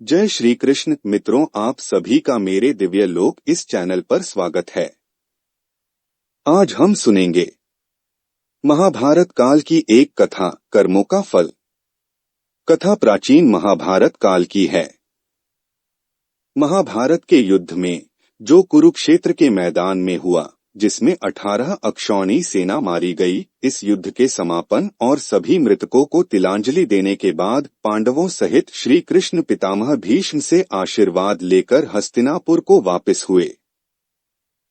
जय श्री कृष्ण मित्रों, आप सभी का मेरे दिव्य लोक इस चैनल पर स्वागत है। आज हम सुनेंगे महाभारत काल की एक कथा, कर्मों का फल। कथा प्राचीन महाभारत काल की है। महाभारत के युद्ध में जो कुरुक्षेत्र के मैदान में हुआ, जिसमें 18 अक्षौणी सेना मारी गई, इस युद्ध के समापन और सभी मृतकों को तिलांजलि देने के बाद पांडवों सहित श्री कृष्ण पितामह भीष्म से आशीर्वाद लेकर हस्तिनापुर को वापस हुए।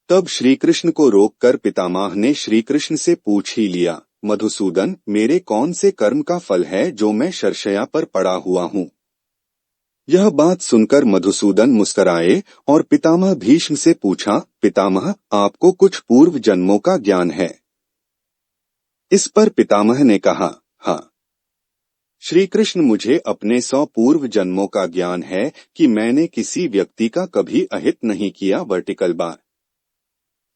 तब श्री कृष्ण को रोककर पितामह ने श्री कृष्ण से पूछ ही लिया, मधुसूदन, मेरे कौन से कर्म का फल है जो मैं शरशय्या पर पड़ा हुआ हूँ? यह बात सुनकर मधुसूदन मुस्कुराए और पितामह भीष्म से पूछा, पितामह, आपको कुछ पूर्व जन्मों का ज्ञान है? इस पर पितामह ने कहा, हाँ श्री कृष्ण, मुझे अपने 100 पूर्व जन्मों का ज्ञान है कि मैंने किसी व्यक्ति का कभी अहित नहीं किया। Vertical bar.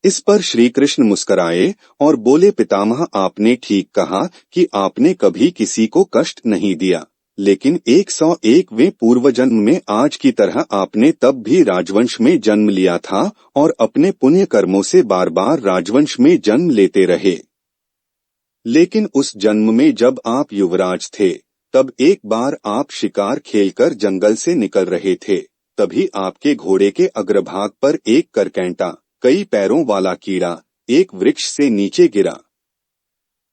इस पर श्री कृष्ण मुस्कुराए और बोले, पितामह, आपने ठीक कहा कि आपने कभी किसी को कष्ट नहीं दिया, लेकिन 101वें पूर्व जन्म में आज की तरह आपने तब भी राजवंश में जन्म लिया था और अपने पुण्य कर्मों से बार बार राजवंश में जन्म लेते रहे। लेकिन उस जन्म में जब आप युवराज थे, तब एक बार आप शिकार खेलकर जंगल से निकल रहे थे, तभी आपके घोड़े के अग्रभाग पर एक करकैंटा, कई पैरों वाला कीड़ा, एक वृक्ष से नीचे गिरा।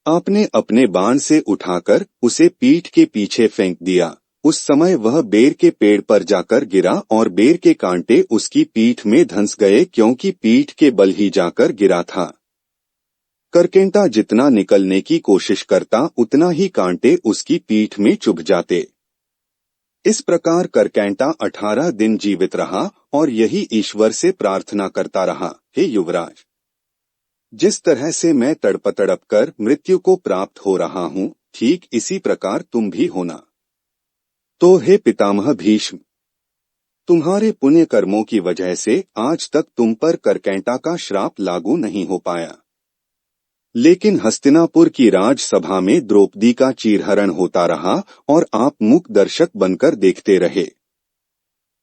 आपने अपने बाण से उठाकर उसे पीठ के पीछे फेंक दिया। उस समय वह बेर के पेड़ पर जाकर गिरा और बेर के कांटे उसकी पीठ में धंस गए, क्योंकि पीठ के बल ही जाकर गिरा था। करकेंटा जितना निकलने की कोशिश करता, उतना ही कांटे उसकी पीठ में चुभ जाते। इस प्रकार करकेंटा 18 दिन जीवित रहा और यही ईश्वर से प्रार्थना करता रहा, हे युवराज, जिस तरह से मैं तड़प तड़प कर मृत्यु को प्राप्त हो रहा हूँ, ठीक इसी प्रकार तुम भी होना। तो हे पितामह भीष्म, तुम्हारे पुण्य कर्मों की वजह से आज तक तुम पर करकैंटा का श्राप लागू नहीं हो पाया। लेकिन हस्तिनापुर की राजसभा में द्रौपदी का चीरहरण होता रहा और आप मूक दर्शक बनकर देखते रहे,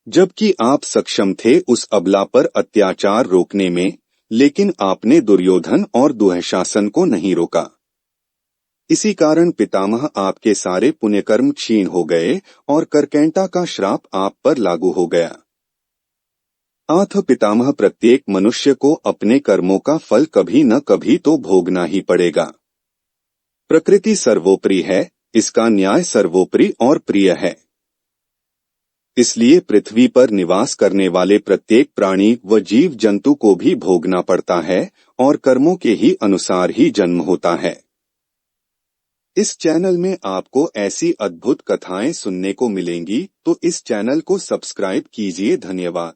जबकि आप सक्षम थे उस अबला पर अत्याचार रोकने में, लेकिन आपने दुर्योधन और दुःशासन को नहीं रोका। इसी कारण पितामह आपके सारे पुण्यकर्म क्षीण हो गए और करकैंटा का श्राप आप पर लागू हो गया। अथ पितामह, प्रत्येक मनुष्य को अपने कर्मों का फल कभी न कभी तो भोगना ही पड़ेगा। प्रकृति सर्वोपरि है, इसका न्याय सर्वोपरि और प्रिय है। इसलिए पृथ्वी पर निवास करने वाले प्रत्येक प्राणी व जीव जंतु को भी भोगना पड़ता है और कर्मों के ही अनुसार ही जन्म होता है। इस चैनल में आपको ऐसी अद्भुत कथाएं सुनने को मिलेंगी, तो इस चैनल को सब्सक्राइब कीजिए। धन्यवाद।